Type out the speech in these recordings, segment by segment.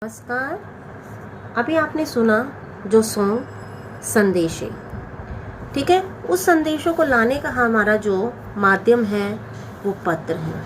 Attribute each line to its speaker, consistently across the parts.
Speaker 1: नमस्कार। अभी आपने सुना जो सॉन्ग संदेश है, ठीक है। उस संदेशों को लाने का हमारा जो माध्यम है वो पत्र है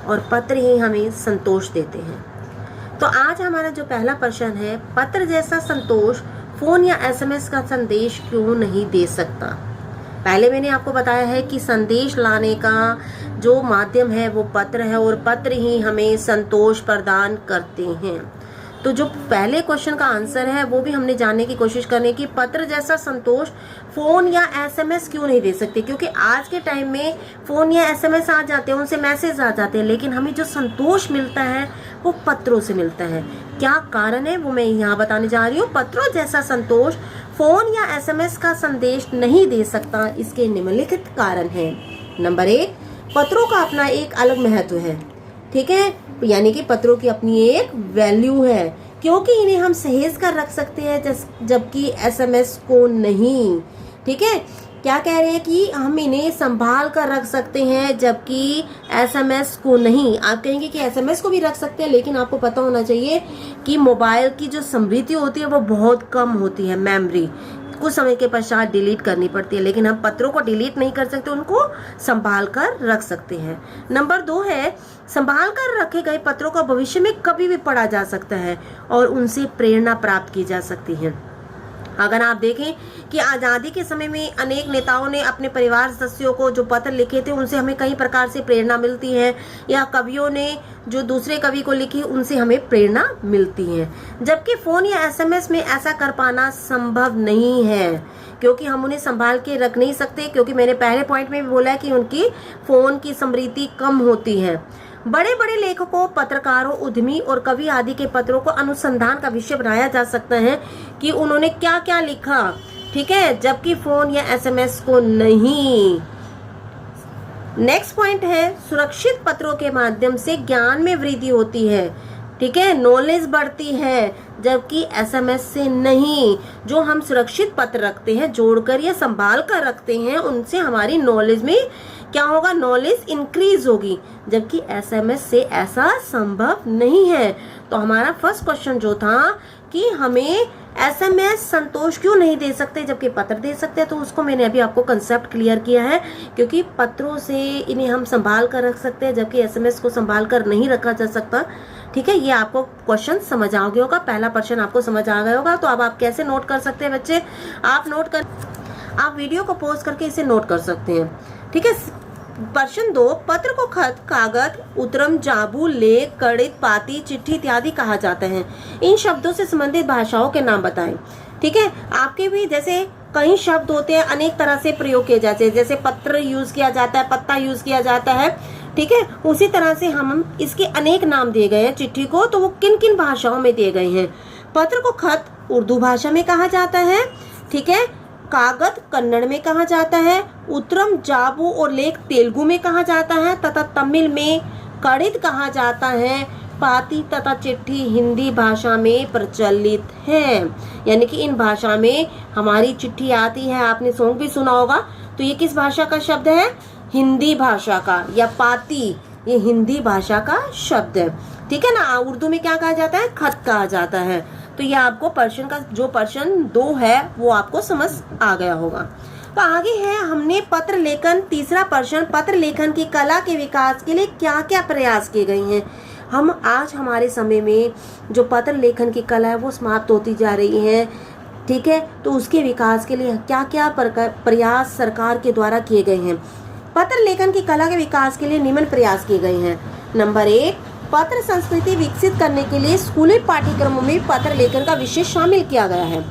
Speaker 1: और पत्र ही हमें संतोष देते हैं। तो आज हमारा जो पहला प्रश्न है, पत्र जैसा संतोष फोन या एसएमएस का संदेश क्यों नहीं दे सकता। पहले मैंने आपको बताया है कि संदेश लाने का जो माध्यम है वो पत्र है और पत्र ही हमें संतोष प्रदान करते हैं। तो जो पहले क्वेश्चन का आंसर है वो भी हमने जानने की कोशिश करने की, पत्र जैसा संतोष फोन या एसएमएस क्यों नहीं दे सकते। क्योंकि आज के टाइम में फोन या एसएमएस आ जाते हैं, उनसे मैसेज आ जाते हैं, लेकिन हमें जो संतोष मिलता है वो पत्रों से मिलता है। क्या कारण है वो मैं यहाँ बताने जा रही हूँ। पत्रों जैसा संतोष फोन या एसएमएस का संदेश नहीं दे सकता। इसके निम्नलिखित कारण है। नंबर 1, पत्रों का अपना एक अलग महत्व है, ठीक है। यानी कि पत्रों की अपनी एक वैल्यू है, क्योंकि इन्हें हम सहेज कर रख सकते हैं जबकि एसएमएस को नहीं, ठीक है। क्या कह रहे हैं कि हम इन्हें संभाल कर रख सकते हैं जबकि एसएमएस को नहीं। आप कहेंगे कि एसएमएस को भी रख सकते हैं, लेकिन आपको पता होना चाहिए कि मोबाइल की जो स्मृति होती है वो बहुत कम होती है, मेमोरी कुछ समय के पश्चात डिलीट करनी पड़ती है, लेकिन हम पत्रों को डिलीट नहीं कर सकते, उनको संभाल कर रख सकते हैं। नंबर 2 है, संभाल कर रखे गए पत्रों का भविष्य में कभी भी पढ़ा जा सकता है और उनसे प्रेरणा प्राप्त की जा सकती है। अगर आप देखें कि आज़ादी के समय में अनेक नेताओं ने अपने परिवार सदस्यों को जो पत्र लिखे थे उनसे हमें कई प्रकार से प्रेरणा मिलती है, या कवियों ने जो दूसरे कवि को लिखी उनसे हमें प्रेरणा मिलती है। जबकि फोन या एसएमएस में ऐसा कर पाना संभव नहीं है, क्योंकि हम उन्हें संभाल के रख नहीं सकते। क्योंकि मैंने पहले पॉइंट में भी बोला है कि उनकी फोन की स्मृति कम होती है। बड़े बड़े लेखकों, पत्रकारों, उद्यमी और कवि आदि के पत्रों को अनुसंधान का विषय बनाया जा सकता है कि उन्होंने क्या क्या लिखा, ठीक है, जबकि फोन या एसएमएस को नहीं। नेक्स्ट पॉइंट है, सुरक्षित पत्रों के माध्यम से ज्ञान में वृद्धि होती है, ठीक है, नॉलेज बढ़ती है, जबकि एसएमएस से नहीं। जो हम सुरक्षित पत्र रखते हैं, जोड़कर या संभाल कर रखते हैं, उनसे हमारी नॉलेज में क्या होगा, नॉलेज इंक्रीज होगी, जबकि एसएमएस से ऐसा संभव नहीं है। तो हमारा फर्स्ट क्वेश्चन जो था कि हमें एसएमएस संतोष क्यों नहीं दे सकते जबकि पत्र दे सकते हैं, तो उसको मैंने अभी आपको कंसेप्ट क्लियर किया है। क्योंकि पत्रों से इन्हें हम संभाल कर रख सकते हैं जबकि एसएमएस को संभाल कर नहीं रखा जा सकता, ठीक है। ये आपको क्वेश्चन समझ आ गया होगा, पहला प्रश्न आपको समझ आ गया होगा। तो अब आप कैसे नोट कर सकते हैं बच्चे, आप वीडियो को पॉज करके इसे नोट कर सकते हैं, ठीक है। प्रश्न 2, पत्र को खत, कागज, उत्तरम, जाबू, लेख, कड़ित, पाती, चिट्ठी इत्यादि कहा जाता है। इन शब्दों से संबंधित भाषाओं के नाम बताएं, ठीक है। आपके भी जैसे कई शब्द होते हैं, अनेक तरह से प्रयोग किए जाते हैं, जैसे पत्र यूज किया जाता है, पत्ता यूज किया जाता है, ठीक है। उसी तरह से हम इसके अनेक नाम दिए गए हैं चिट्ठी को, तो वो किन किन भाषाओं में दिए गए हैं। पत्र को खत उर्दू भाषा में कहा जाता है, ठीक है। कागज कन्नड़ में कहा जाता है, उत्तरम, जाबू और लेख तेलुगु में कहा जाता है तथा तमिल में कड़ित कहा जाता है। पाती तथा चिट्ठी हिंदी भाषा में प्रचलित है। यानी कि इन भाषा में हमारी चिट्ठी आती है। आपने सॉन्ग भी सुना होगा, तो ये किस भाषा का शब्द है, हिंदी भाषा का। या पाती, ये हिंदी भाषा का शब्द है, ठीक है ना। उर्दू में क्या कहा जाता है, खत कहा जाता है। तो ये आपको प्रश्न 2 है वो आपको समझ आ गया होगा। तो आगे है, हमने पत्र लेखन, तीसरा प्रश्न, पत्र लेखन की कला के विकास के लिए क्या क्या प्रयास किए गए हैं। हम आज हमारे समय में जो पत्र लेखन की कला है वो समाप्त होती जा रही है, ठीक है। तो उसके विकास के लिए क्या क्या प्रयास सरकार के द्वारा किए गए हैं। पत्र लेखन की कला के विकास के लिए निम्न प्रयास किए गए हैं। नंबर 1, पत्र संस्कृति विकसित करने के लिए स्कूली पाठ्यक्रमों में पत्र लेखन का विषय शामिल किया गया है,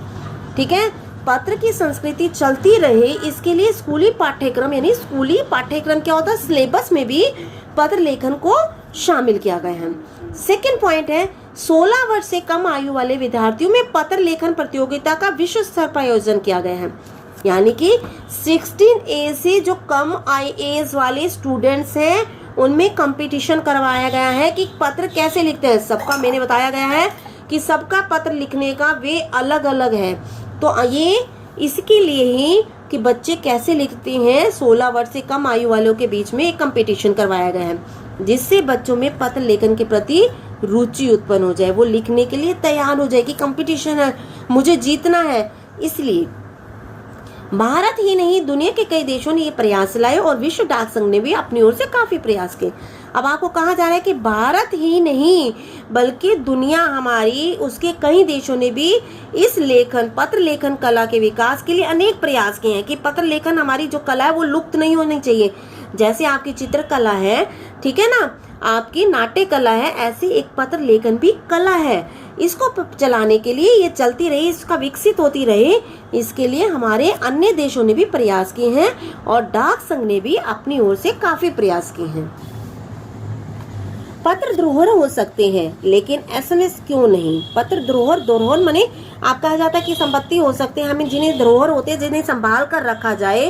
Speaker 1: ठीक है। पत्र की संस्कृति चलती रहे इसके लिए स्कूली पाठ्यक्रम, यानी स्कूली पाठ्यक्रम क्या होता है, सिलेबस में भी पत्र लेखन को शामिल किया गया है। सेकंड पॉइंट है, 16 वर्ष से कम आयु वाले विद्यार्थियों में पत्र लेखन प्रतियोगिता का विश्व स्तर पर आयोजन किया गया है। यानी कि 16 एज से जो कम एज वाले स्टूडेंट्स हैं उनमें कंपटीशन करवाया गया है कि पत्र कैसे लिखते हैं। सबका मैंने बताया गया है कि सबका पत्र लिखने का वे अलग अलग है। तो ये इसके लिए ही कि बच्चे कैसे लिखते हैं, 16 वर्ष से कम आयु वालों के बीच में एक कंपटीशन करवाया गया है, जिससे बच्चों में पत्र लेखन के प्रति रुचि उत्पन्न हो जाए, वो लिखने के लिए तैयार हो जाए कि कंपटीशन है, मुझे जीतना है। इसलिए भारत ही नहीं दुनिया के कई देशों ने ये प्रयास चलाए और विश्व डाक संघ ने भी अपनी ओर से काफी प्रयास किए। अब आपको कहा जा रहा है कि भारत ही नहीं बल्कि दुनिया हमारी, उसके कई देशों ने भी इस लेखन, पत्र लेखन कला के विकास के लिए अनेक प्रयास किए हैं कि पत्र लेखन हमारी जो कला है वो लुप्त नहीं होनी चाहिए। जैसे आपकी चित्रकला है, ठीक है ना, आपकी नाट्य कला है, ऐसी एक पत्र लेखन भी कला है। इसको चलाने के लिए, ये चलती रही, इसका विकसित होती रहे, इसके लिए हमारे अन्य देशों ने भी प्रयास किए हैं और डाक संघ ने भी अपनी ओर से काफी प्रयास किए हैं। पत्र धरोहर हो सकते हैं लेकिन एसएमएस क्यों नहीं? पत्र धरोहर, धरोहर माने आप कहा जाता है कि संपत्ति हो सकते हैं, हमें जिन्हें धरोहर होते हैं, जिन्हें संभाल कर रखा जाए,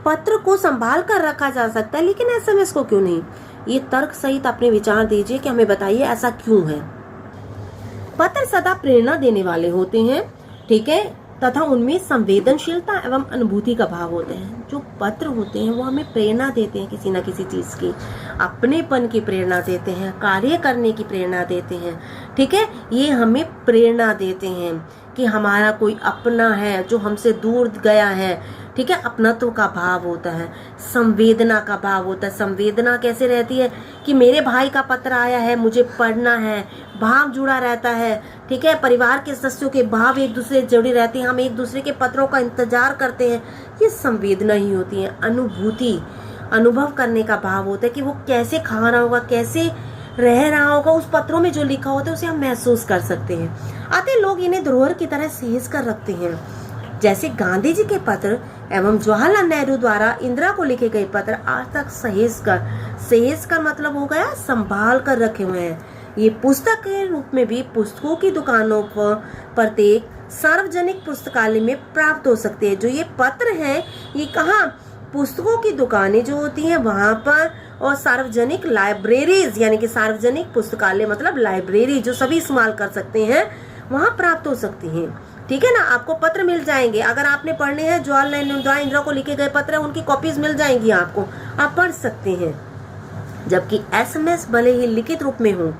Speaker 1: पत्र को संभाल कर रखा जा सकता है, लेकिन एसएमएस को क्यों नहीं? ये तर्क सहित अपने विचार दीजिए कि हमें बताइए ऐसा क्यों है। पत्र सदा प्रेरणा देने वाले होते हैं, ठीक है, तथा उनमें संवेदनशीलता एवं अनुभूति का भाव होते हैं। जो पत्र होते हैं वो हमें प्रेरणा देते हैं किसी न किसी चीज की, अपनेपन की प्रेरणा देते हैं, कार्य करने की प्रेरणा देते हैं, ठीक है, ये हमें प्रेरणा देते हैं कि हमारा कोई अपना है जो हमसे दूर गया है, ठीक है, अपनत्व का भाव होता है, संवेदना का भाव होता है। संवेदना कैसे रहती है कि मेरे भाई का पत्र आया है, मुझे पढ़ना है, भाव जुड़ा रहता है, ठीक है, परिवार के सदस्यों के भाव एक दूसरे से जुड़े रहते हैं, हम एक दूसरे के पत्रों का इंतजार करते हैं, ये संवेदना ही होती है। अनुभूति, अनुभव करने का भाव होता है कि वो कैसे खा रहा होगा, कैसे रह रहा होगा, उस पत्रों में जो लिखा होता है उसे हम महसूस कर सकते हैं। आते लोग इन्हें धरोहर की तरह सहेज कर रखते हैं। जैसे गांधी जी के पत्र एवं जवाहरलाल नेहरू द्वारा इंदिरा को लिखे गए पत्र आज तक सहेज कर मतलब हो गया संभाल कर रखे हुए हैं। ये पुस्तक के रूप में भी पुस्तकों की दुकानों पर, प्रत्येक सार्वजनिक पुस्तकालय में प्राप्त हो सकते हैं। जो ये पत्र हैं ये कहाँ, पुस्तकों की दुकानें जो होती हैं वहां पर, और सार्वजनिक लाइब्रेरीज यानी कि सार्वजनिक पुस्तकालय मतलब लाइब्रेरी जो सभी इस्तेमाल कर सकते हैं, वहां प्राप्त हो सकती हैं, ठीक है ना। आपको पत्र मिल जाएंगे, अगर आपने पढ़ने हैं, जवाहरलाल नेहरू द्वारा इंदिरा को लिखे गए पत्र है, उनकी कॉपीज मिल जाएंगी आपको, आप पढ़ सकते हैं। जबकि एसएमएस भले ही लिखित रूप में हो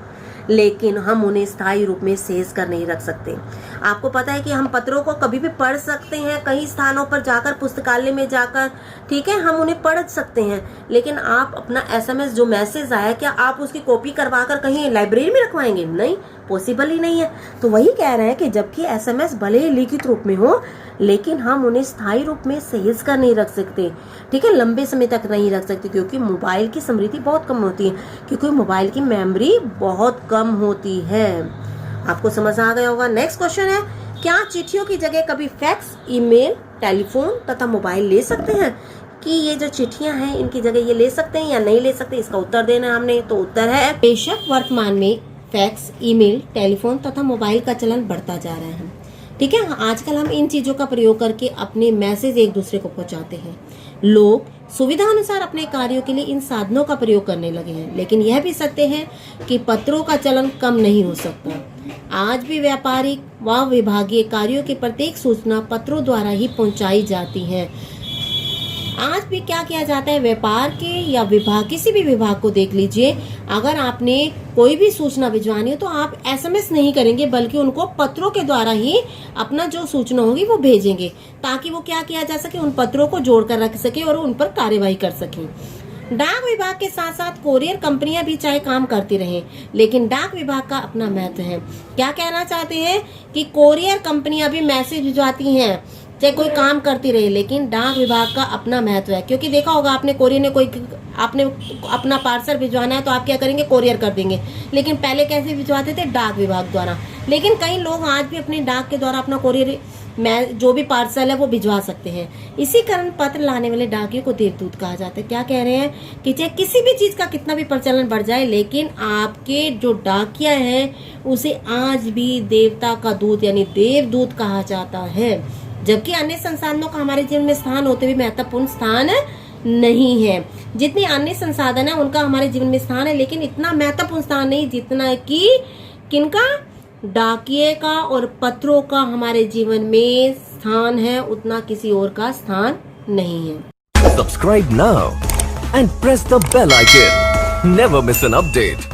Speaker 1: लेकिन हम उन्हें स्थायी रूप में सहेज कर नहीं रख सकते। आपको पता है कि हम पत्रों को कभी भी पढ़ सकते हैं, कई स्थानों पर जाकर, पुस्तकालय में जाकर, ठीक है, हम उन्हें पढ़ सकते हैं, लेकिन आप अपना एसएमएस जो मैसेज आया, क्या आप उसकी कॉपी करवा कर कहीं लाइब्रेरी में रखवाएंगे? नहीं, पॉसिबल ही नहीं है। तो वही कह रहे हैं कि जबकि एसएमएस भले ही लिखित रूप में हो लेकिन हम उन्हें स्थायी रूप में सहेज कर नहीं रख सकते, ठीक है, लंबे समय तक नहीं रख सकते, क्योंकि मोबाइल की स्मृति बहुत कम होती है, क्योंकि मोबाइल की मेमोरी बहुत कम होती है। आपको समझ आ गया होगा। नेक्स्ट क्वेश्चन है, क्या चिट्ठियों की जगह कभी फैक्स, ईमेल, टेलीफोन तथा मोबाइल ले सकते हैं? कि ये जो चिट्ठियां हैं इनकी जगह ये ले सकते हैं या नहीं ले सकते, इसका उत्तर देना है हमने। तो उत्तर है बेशक वर्तमान में फैक्स, ईमेल, टेलीफोन तथा मोबाइल का चलन बढ़ता जा रहा है, ठीक है। आजकल हम इन चीजों का प्रयोग करके अपने मैसेज एक दूसरे को पहुंचाते हैं। लोग सुविधा अनुसार अपने कार्यों के लिए इन साधनों का प्रयोग करने लगे हैं, लेकिन यह भी सत्य है कि पत्रों का चलन कम नहीं हो सकता। आज भी व्यापारिक व विभागीय कार्यों की प्रत्येक सूचना पत्रों द्वारा ही पहुंचाई जाती है। आज भी क्या किया जाता है, व्यापार के या विभाग, किसी भी विभाग को देख लीजिए, अगर आपने कोई भी सूचना भिजवानी हो तो आप एसएमएस नहीं करेंगे बल्कि उनको पत्रों के द्वारा ही अपना जो सूचना होगी वो भेजेंगे, ताकि वो क्या किया जा सके, उन पत्रों को जोड़कर रख सके और उन पर कार्यवाही कर सके। डाक विभाग के साथ साथ कोरियर कंपनियां भी चाहे काम करती रहें, लेकिन डाक विभाग का अपना महत्व है। क्या कहना चाहते हैं कि कोरियर कंपनियां भी मैसेज भिजवाती हैं, चाहे कोई काम करती रहे, लेकिन डाक विभाग का अपना महत्व है। क्योंकि देखा होगा आपने, कोरियर ने कोई, आपने अपना पार्सल भिजवाना है तो आप क्या करेंगे, कोरियर कर देंगे, लेकिन पहले कैसे भिजवाते थे, डाक विभाग द्वारा। लेकिन कई लोग आज भी अपने डाक के द्वारा अपना कोरियर में जो भी पार्सल है वो भिजवा सकते हैं। इसी कारण पत्र लाने वाले डाकियों को देवदूत कहा जाता है। क्या कह रहे हैं कि चाहे किसी भी चीज का कितना भी प्रचलन बढ़ जाए, लेकिन आपके जो डाकिया है उसे आज भी देवता का दूत यानी देवदूत कहा जाता है। जबकि अन्य संसाधनों का हमारे जीवन में स्थान होते हुए महत्वपूर्ण स्थान नहीं है। जितने अन्य संसाधन है उनका हमारे जीवन में स्थान है, लेकिन इतना महत्वपूर्ण स्थान नहीं जितना कि किनका, डाकिये का और पत्रों का हमारे जीवन में स्थान है, उतना किसी और का स्थान नहीं है।
Speaker 2: Subscribe now and press the bell icon, never miss an update.